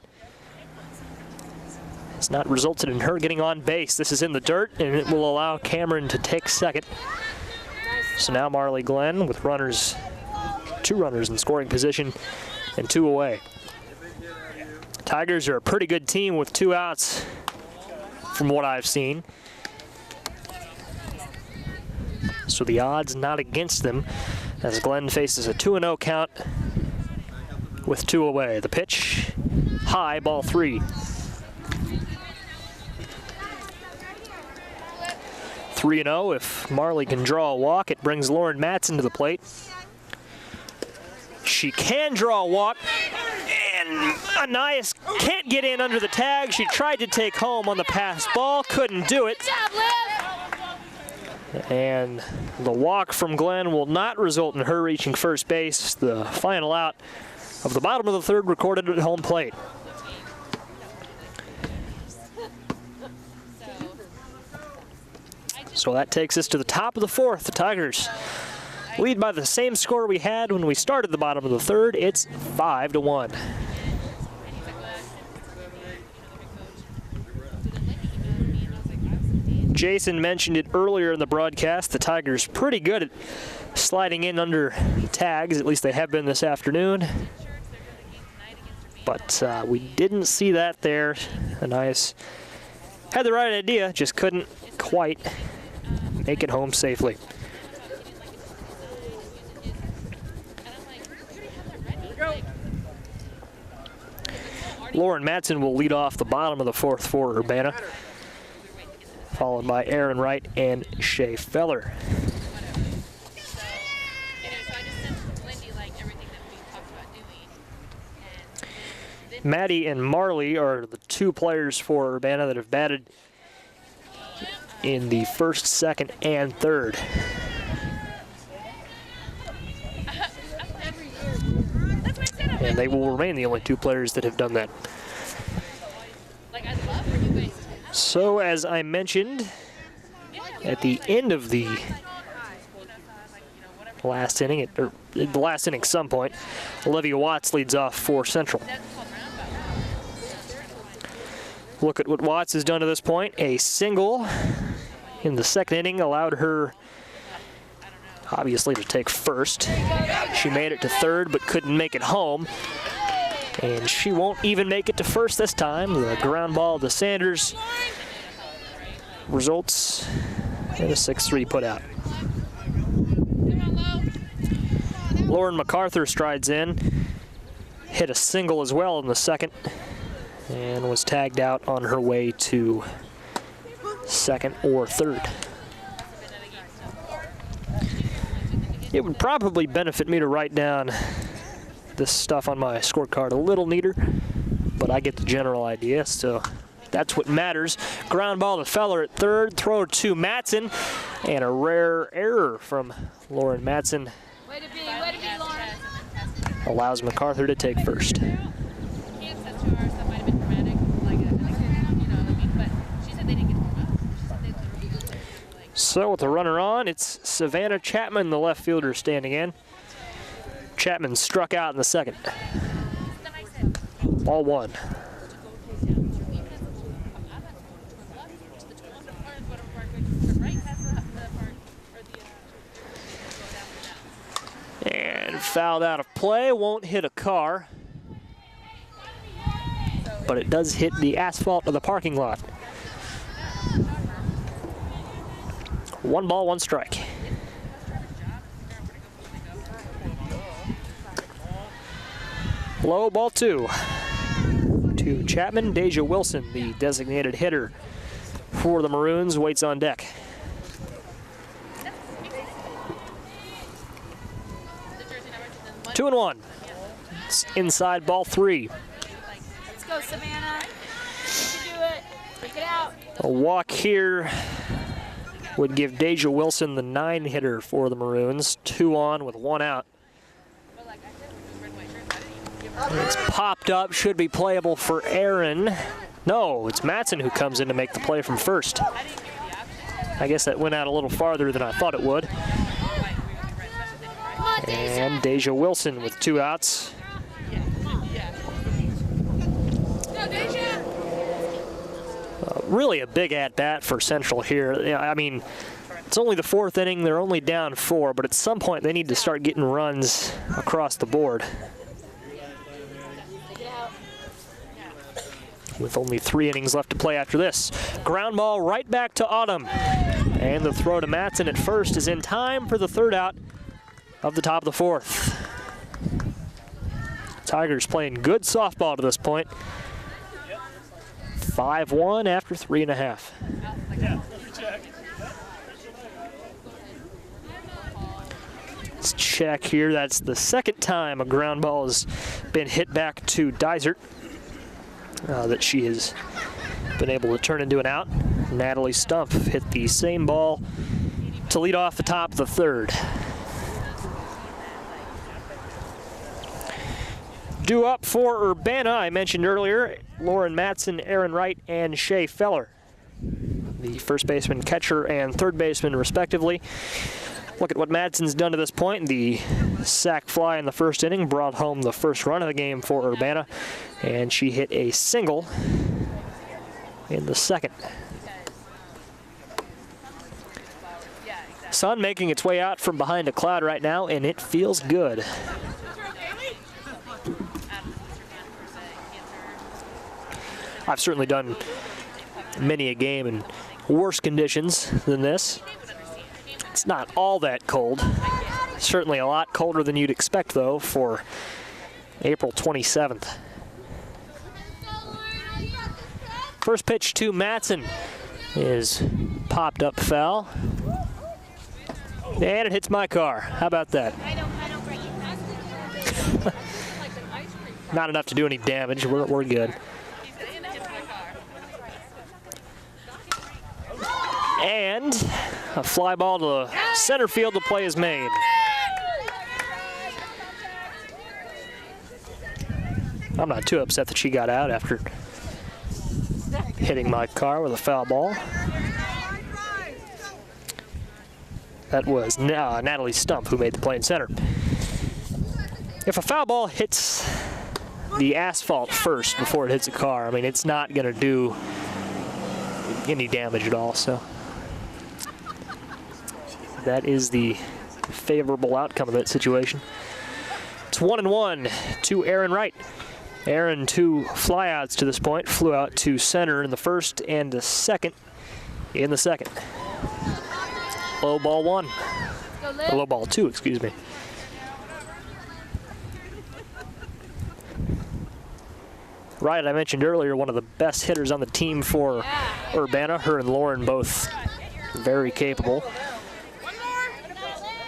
has not resulted in her getting on base. This is in the dirt, and it will allow Cameron to take second. So now Marley Glenn with runners, 2 runners in scoring position and 2 away. Tigers are a pretty good team with 2 outs from what I've seen. So the odds not against them as Glenn faces a 2-0 count with 2 away. The pitch, high, ball 3. 3-0. If Marley can draw a walk, it brings Lauren Matson to the plate. She can draw a walk, and Anias can't get in under the tag. She tried to take home on the pass ball, couldn't do it. And the walk from Glenn will not result in her reaching first base. The final out of the bottom of the third recorded at home plate. So that takes us to the top of the fourth. The Tigers lead by the same score we had when we started the bottom of the third. It's 5-1. Jason mentioned it earlier in the broadcast. The Tigers pretty good at sliding in under tags. At least they have been this afternoon. But we didn't see that there. Anias had the right idea, just couldn't quite make it home safely. Lauren Matson will lead off the bottom of the fourth for Urbana, followed by Aaron Wright and Shay Feller. Maddie and Marley are the 2 players for Urbana that have batted in the first, second, and third. And they will remain the only 2 players that have done that. So, as I mentioned, at the end of the last inning, or the last inning some point, Olivia Watts leads off for Central. Look at what Watts has done to this point. A single in the second inning allowed her obviously to take first. She made it to third but couldn't make it home. And she won't even make it to first this time. The ground ball to Sanders results in a 6-3 putout. Lauren MacArthur strides in, hit a single as well in the second, and was tagged out on her way to second or third. It would probably benefit me to write down this stuff on my scorecard a little neater, but I get the general idea, so that's what matters. Ground ball to Feller at third, throw to Matson, and a rare error from Lauren Matson Way to be, Lauren. allows MacArthur to take first. So with the runner on, it's Savannah Chapman, the left fielder, standing in. Chapman struck out in the second. Ball one. And fouled out of play, won't hit a car, but it does hit the asphalt of the parking lot. 1 ball, 1 strike. Low, ball 2. To Chapman. Deja Wilson, the designated hitter for the Maroons, waits on deck. Two and 1. It's inside, ball 3. Let's go, Savannah. You can do it. Take it out. A walk here would give Deja Wilson the 9 hitter for the Maroons. 2 on with 1 out. It's popped up, should be playable for Aaron. No, it's Matson who comes in to make the play from first. I guess that went out a little farther than I thought it would. And Deja Wilson with 2 outs. Really a big at-bat for Central here. I mean, it's only the 4th inning. They're only down 4, but at some point they need to start getting runs across the board. With only 3 innings left to play after this. Ground ball right back to Autumn. And the throw to Matson at first is in time for the 3rd out of the top of the 4th. Tigers playing good softball to this point. 5-1 after 3.5. Let's check here. That's the 2nd time a ground ball has been hit back to Dysert that she has been able to turn into an out. Natalie Stump hit the same ball to lead off the top of the 3rd. Due up for Urbana, I mentioned earlier, Lauren Matson, Aaron Wright, and Shay Feller. The first baseman, catcher, and third baseman, respectively. Look at what Matson's done to this point. The sac fly in the 1st inning brought home the first run of the game for Urbana, and she hit a single in the 2nd. Sun making its way out from behind a cloud right now, and it feels good. I've certainly done many a game in worse conditions than this. It's not all that cold. Certainly a lot colder than you'd expect, though, for April 27th. First pitch to Matson is popped up foul. And it hits my car. How about that? Not enough to do any damage. We're good. And a fly ball to center field. The play is made. I'm not too upset that she got out after hitting my car with a foul ball. That was Natalie Stump who made the play in center. If a foul ball hits the asphalt first before it hits a car, I mean, it's not going to do any damage at all. So that is the favorable outcome of that situation. It's 1-1 to Aaron Wright. Aaron, 2 flyouts to this point, flew out to center in the first and the second in the second. Low ball 1. Or low ball 2, excuse me. Wright, I mentioned earlier, one of the best hitters on the team for Urbana. Her and Lauren both very capable.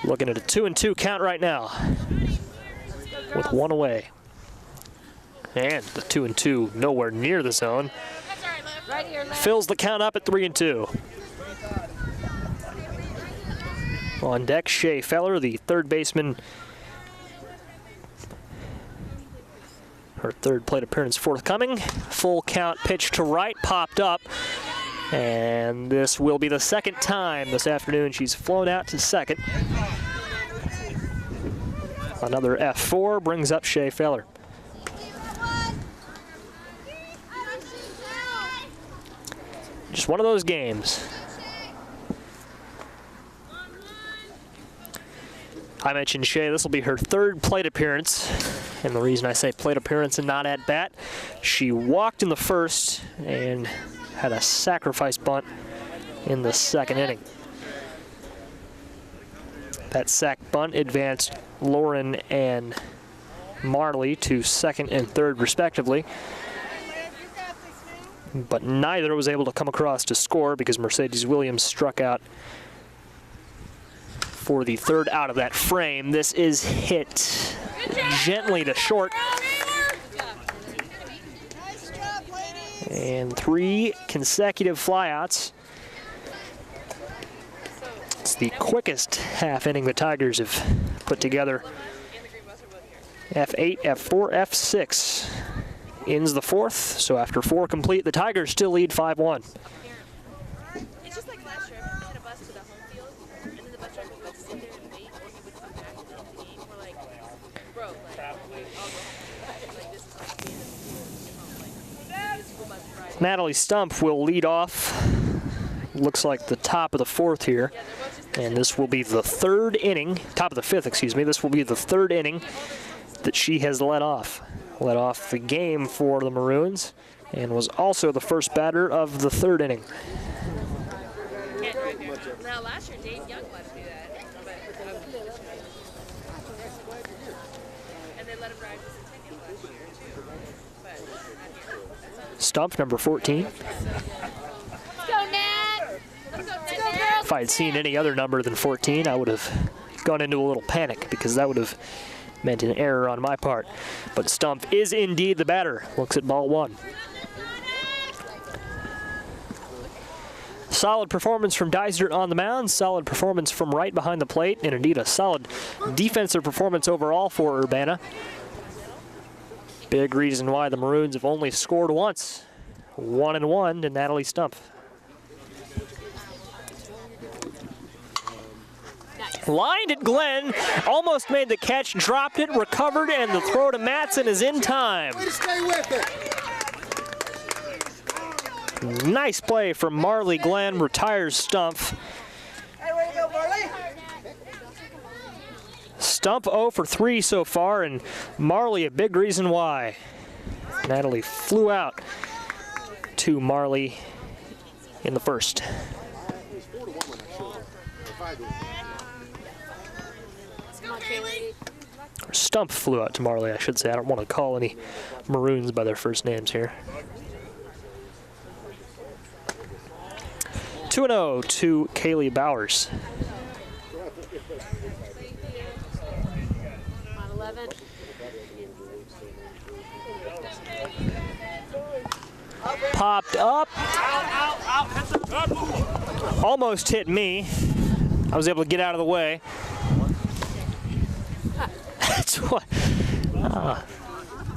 Looking at a 2-2 count right now with 1 away. And the 2-2 nowhere near the zone. Fills the count up at 3-2. On deck, Shea Feller, the third baseman. Her third plate appearance forthcoming. Full count pitch to right, popped up. And this will be the second time this afternoon she's flown out to second. Another F4 brings up Shea Feller. Just one of those games. I mentioned Shea, this will be her third plate appearance. And the reason I say plate appearance and not at bat, she walked in the first and had a sacrifice bunt in the second inning. That sac bunt advanced Lauren and Marley to second and third respectively. But neither was able to come across to score because Mercedes Williams struck out for the third out of that frame. This is hit gently to short. And 3 consecutive flyouts. It's the quickest half inning the Tigers have put together. F8, F4, F6 ends the fourth. So after 4 complete, the Tigers still lead 5-1. It's just like last year, we had a bus to the home field, and then the bus driver would sit there and wait, or he would come back to the game. We're like, bro, like, I'll go home. Like, this is like the end of the like, school bus ride. Natalie Stump will lead off. Looks like the top of the fourth here. And this will be the third inning, top of the fifth, excuse me. This will be the third inning that she has led off. Led off the game for the Maroons and was also the first batter of the third inning. Now, last year, Dave Young let him do that. And they let him ride with the ticket last year, too. But Stump, number 14. Let's go, Nat! Let's go, Nat! If I had seen any other number than 14, I would have gone into a little panic because that would have meant an error on my part. But Stump is indeed the batter. Looks at ball 1. Solid performance from Dysert on the mound. Solid performance from Wright behind the plate. And indeed a solid defensive performance overall for Urbana. Big reason why the Maroons have only scored once. 1-1 to Natalie Stump. Lined at Glenn, almost made the catch, dropped it, recovered, and the throw to Matson is in time. Nice play from Marley Glenn, retires Stump. Stump 0 for 3 so far, and Marley a big reason why. Natalie flew out to Marley in the first. Or Stump flew out to Marley, I should say. I don't want to call any Maroons by their first names here. 2-0 to Kaylee Bowers. on 11. Popped up. Almost hit me. I was able to get out of the way. That's what. I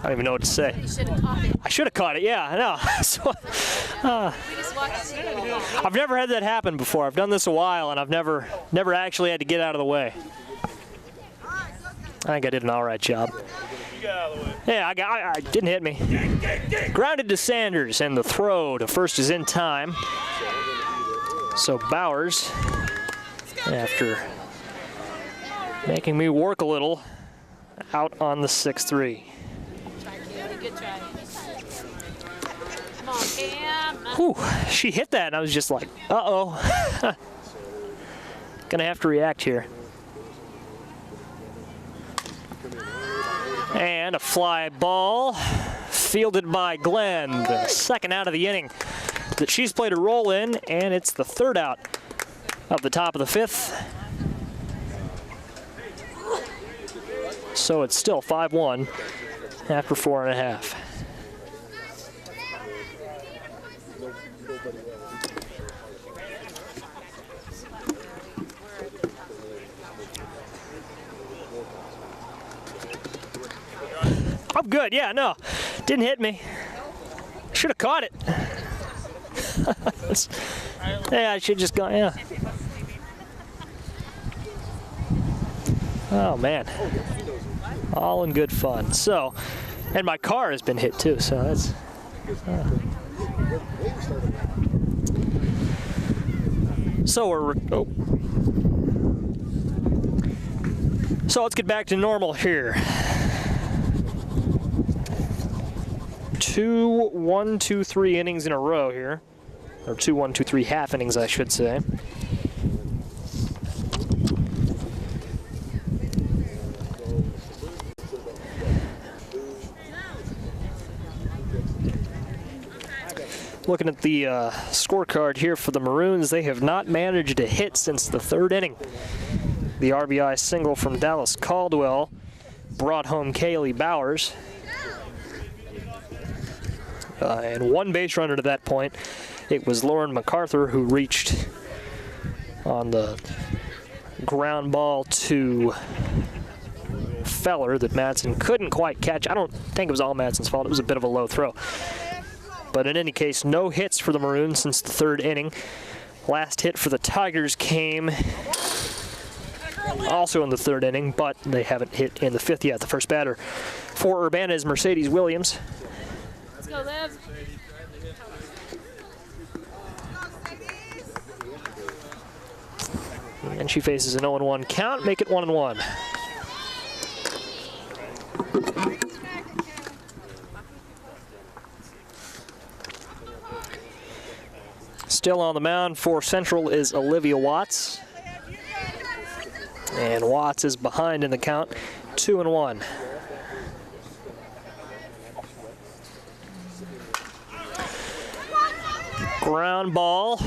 don't even know what to say. You should have caught it. I should have caught it. Yeah, I know. We just watched it. I've never had that happen before. I've done this a while, and I've never actually had to get out of the way. I think I did an all right job. Yeah, I didn't hit me. Grounded to Sanders, and the throw to first is in time. So Bowers, after making me work a little out on the 6-3. Good try. Come on, Cam. Whew, she hit that and I was just like, uh-oh. Gonna have to react here. And a fly ball fielded by Glenn, the second out of the inning that she's played a role in, and it's the third out of the top of the fifth. So it's still 5-1 after 4.5. I'm good, yeah, no. Didn't hit me. Should have caught it. Yeah, I should just go, yeah. Oh, man. All in good fun. So, and my car has been hit too, so that's... So we're... Oh. So let's get back to normal here. 2 1-2-3 innings in a row here, or 2 1-2-3 half innings, I should say. Looking at the scorecard here for the Maroons, they have not managed a hit since the third inning. The RBI single from Dallas Caldwell brought home Kaylee Bowers. And one base runner to that point. It was Lauren MacArthur who reached on the ground ball to Feller that Madsen couldn't quite catch. I don't think it was all Madsen's fault. It was a bit of a low throw. But in any case, no hits for the Maroons since the third inning. Last hit for the Tigers came also in the third inning, but they haven't hit in the fifth yet. The first batter for Urbana is Mercedes Williams. Let's go, Liv. And she faces an 0-1 count, make it 1-1. Still on the mound for Central is Olivia Watts. And Watts is behind in the count, 2-1. Ground ball,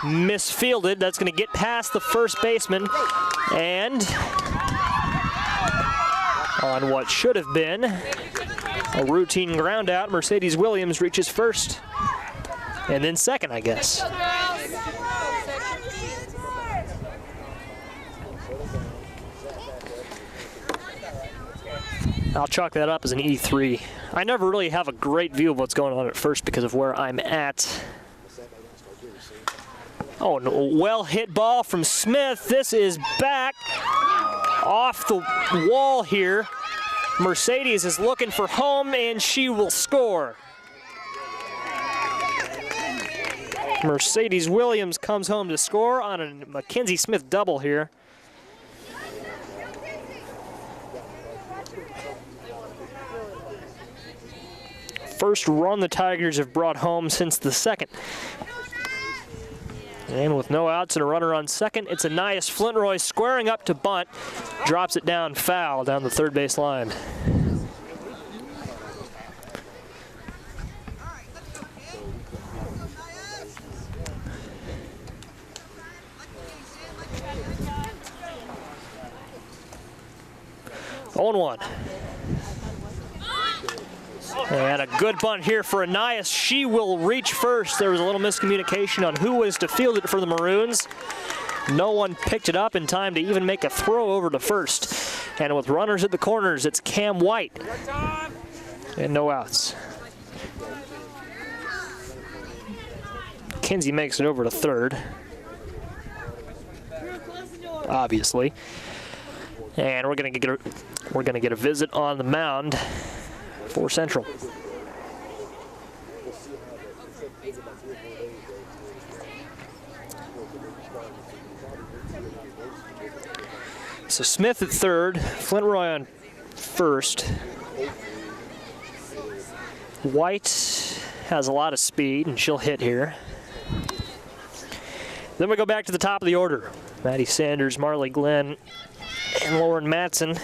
misfielded. That's going to get past the first baseman. And on what should have been a routine ground out, Mercedes Williams reaches first. And then second, I guess. I'll chalk that up as an E3. I never really have a great view of what's going on at first because of where I'm at. Oh, and a well-hit ball from Smith. This is back off the wall here. Mercedes is looking for home, and she will score. Mercedes Williams comes home to score on a Mackenzie Smith double here. First run the Tigers have brought home since the second. And with no outs and a runner on second, it's Anais Flintroy squaring up to bunt. Drops it down foul down the third base line. On 1. And a good bunt here for Anais. She will reach first. There was a little miscommunication on who was to field it for the Maroons. No one picked it up in time to even make a throw over to first. And with runners at the corners, it's Cam White. And no outs. Kinsey makes it over to third. Obviously. And we're gonna get a visit on the mound for Central. So Smith at third, Flintroy on first. White has a lot of speed, and she'll hit here. Then we go back to the top of the order. Maddie Sanders, Marley Glenn, and Lauren Matson.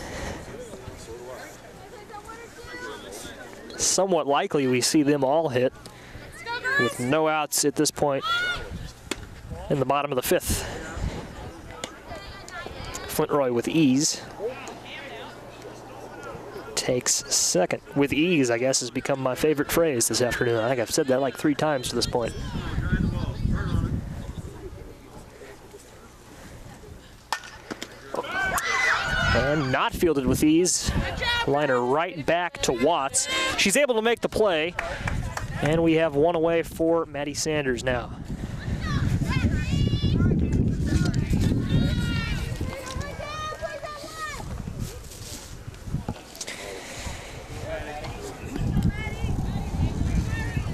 Somewhat likely we see them all hit with no outs at this point in the bottom of the fifth. Flintroy with ease takes second. With ease, I guess, has become my favorite phrase this afternoon. I think I've said that like 3 times to this point. And not fielded with ease. Liner right back to Watts. She's able to make the play. And we have one away for Maddie Sanders now.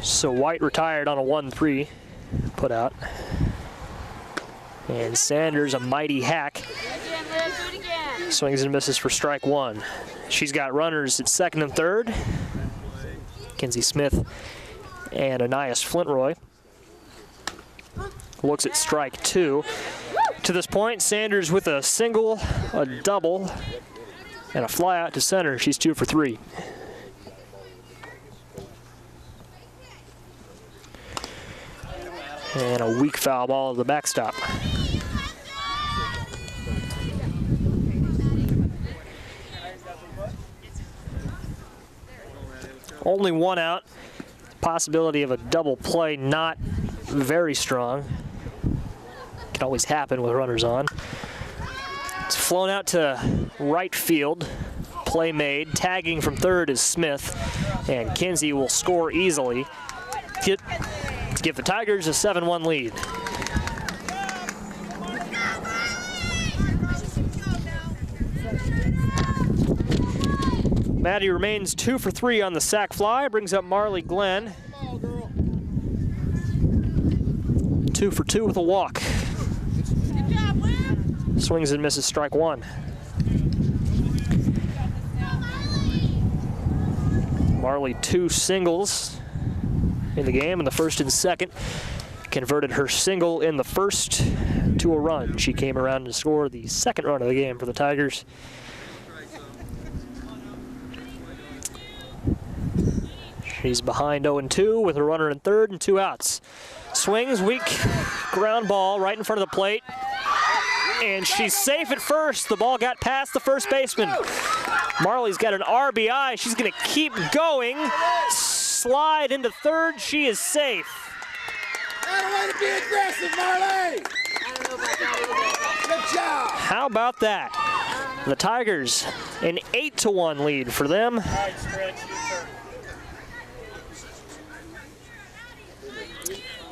So White retired on a 1-3 put out. And Sanders, a mighty hack, swings and misses for strike one. She's got runners at second and third. Kenzie Smith and Anias Flintroy. Looks at strike two. To this point, Sanders with a single, a double, and a fly out to center. She's 2 for 3. And a weak foul ball at the backstop. Only one out. Possibility of a double play not very strong. Can always happen with runners on. It's flown out to right field. Play made. Tagging from third is Smith. And Kinsey will score easily to give the Tigers a 7-1 lead. Maddie remains 2 for 3 on the sac fly. Brings up Marley Glenn. 2 for 2 with a walk. Swings and misses strike one. Marley 2 singles in the game in the first and second. Converted her single in the first to a run. She came around to score the second run of the game for the Tigers. She's behind 0-2 with a runner in third and 2 outs. Swings, weak ground ball right in front of the plate. And she's safe at first. The ball got past the first baseman. Marley's got an RBI. She's going to keep going. Slide into third. She is safe. Way to be aggressive, Marley. Good job. How about that? The Tigers, an 8-1 lead for them.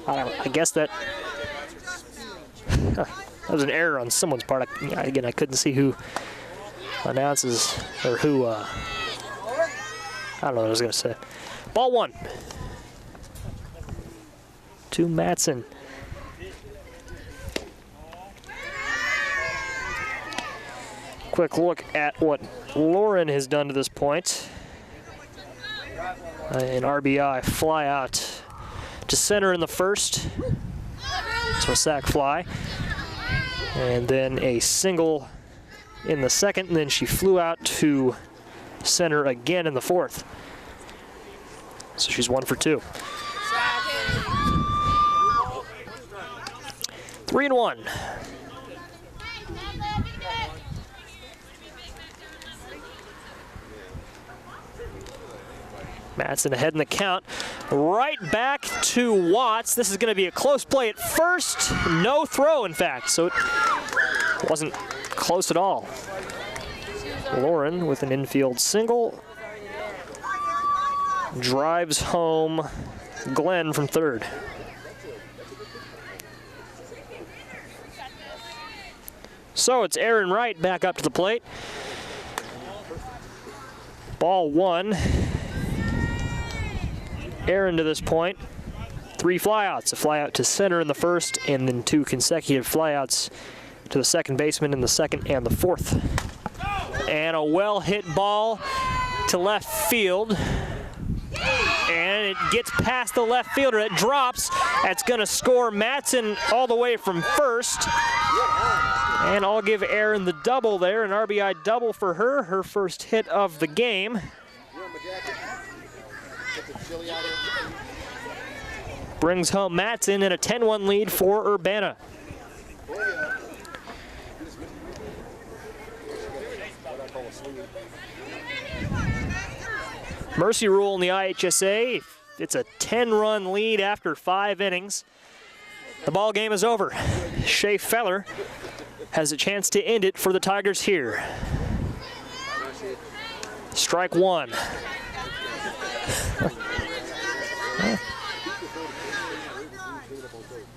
I guess that was an error on someone's part. Again, I couldn't see who announces or who. I don't know what I was going to say. Ball one. To Matson. Quick look at what Lauren has done to this point. An RBI fly out to center in the first. So a sac fly. And then a single in the second, and then she flew out to center again in the fourth. So she's 1 for 2. 3-1. Matson ahead in the count. Right back to Watts. This is going to be a close play at first. No throw, in fact, so it wasn't close at all. Lauren with an infield single. Drives home Glenn from third. So it's Aaron Wright back up to the plate. Ball one. Aaron to this point, 3 flyouts. A flyout to center in the first, and then 2 consecutive flyouts to the second baseman in the second and the fourth. And a well-hit ball to left field. And it gets past the left fielder. It drops. That's going to score Matson all the way from first. And I'll give Erin the double there, an RBI double for her, her first hit of the game. Brings home Matson in a 10-1 lead for Urbana. Mercy rule in the IHSA, it's a 10-run lead after 5 innings. The ball game is over. Shea Feller has a chance to end it for the Tigers here. Strike one.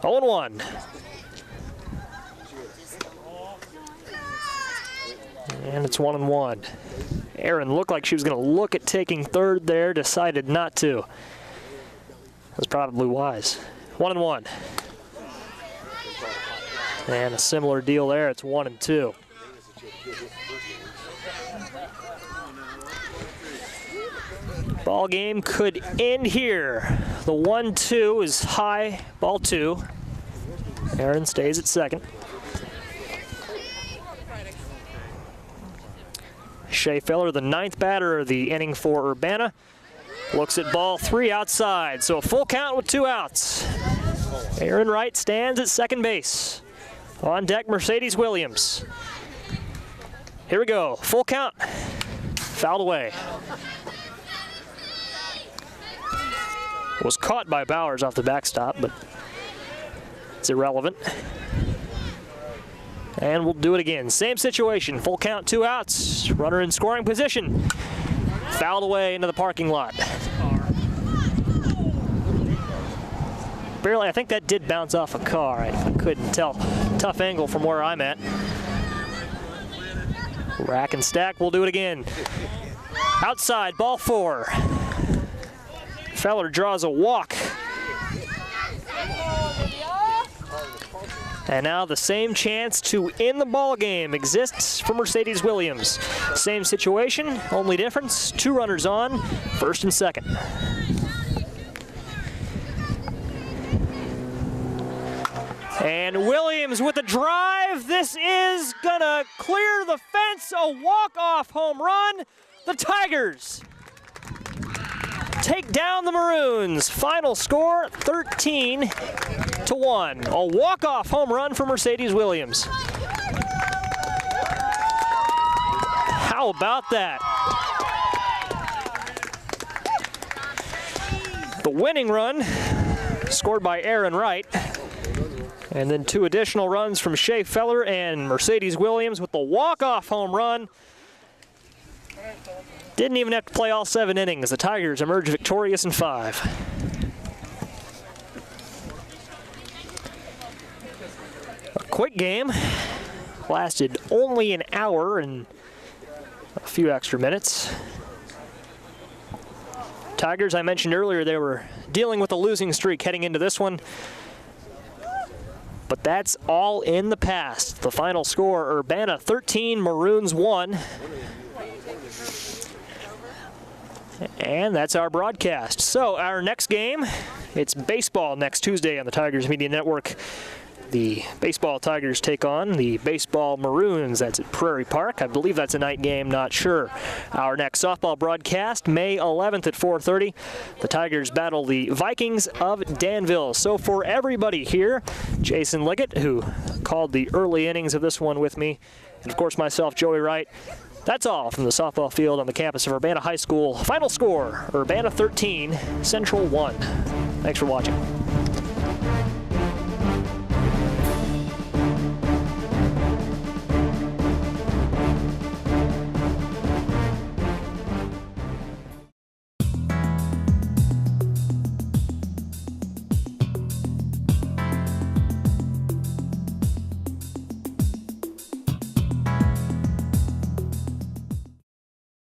Oh, 0-1. And it's 1-1. Erin looked like she was going to look at taking third there, decided not to. That's probably wise. 1-1. And a similar deal there, it's 1-2. Ball game could end here. The 1-2 is high, ball 2. Erin stays at second. Shea Feller, the 9th batter of the inning for Urbana, looks at ball 3 outside, so a full count with 2 outs. Erin Wright stands at second base. On deck, Mercedes Williams. Here we go, full count. Fouled away. Was caught by Bowers off the backstop, but it's irrelevant. And we'll do it again. Same situation, full count, 2 outs. Runner in scoring position. Fouled away into the parking lot. Barely, I think that did bounce off a car. I couldn't tell. Tough angle from where I'm at. Rack and stack, we'll do it again. Outside, ball 4. Feller draws a walk. And now the same chance to end the ball game exists for Mercedes Williams. Same situation, only difference, 2 runners on, first and second. And Williams with the drive. This is gonna clear the fence, a walk-off home run. The Tigers take down the Maroons. Final score, 13-1. A walk-off home run for Mercedes Williams. How about that? The winning run scored by Erin Wright. And then 2 additional runs from Shea Feller and Mercedes Williams with the walk-off home run. Didn't even have to play all 7 innings. The Tigers emerge victorious in 5. A quick game. Lasted only an hour and a few extra minutes. Tigers, I mentioned earlier, they were dealing with a losing streak heading into this one. But that's all in the past. The final score, Urbana 13, Maroons 1. And that's our broadcast. So our next game, it's baseball next Tuesday on the Tigers Media Network. The baseball Tigers take on the baseball Maroons. That's at Prairie Park. I believe that's a night game, not sure. Our next softball broadcast, May 11th at 4:30. The Tigers battle the Vikings of Danville. So for everybody here, Jason Liggett, who called the early innings of this one with me, and of course myself, Joey Wright, that's all from the softball field on the campus of Urbana High School. Final score, Urbana 13, Central 1. Thanks for watching.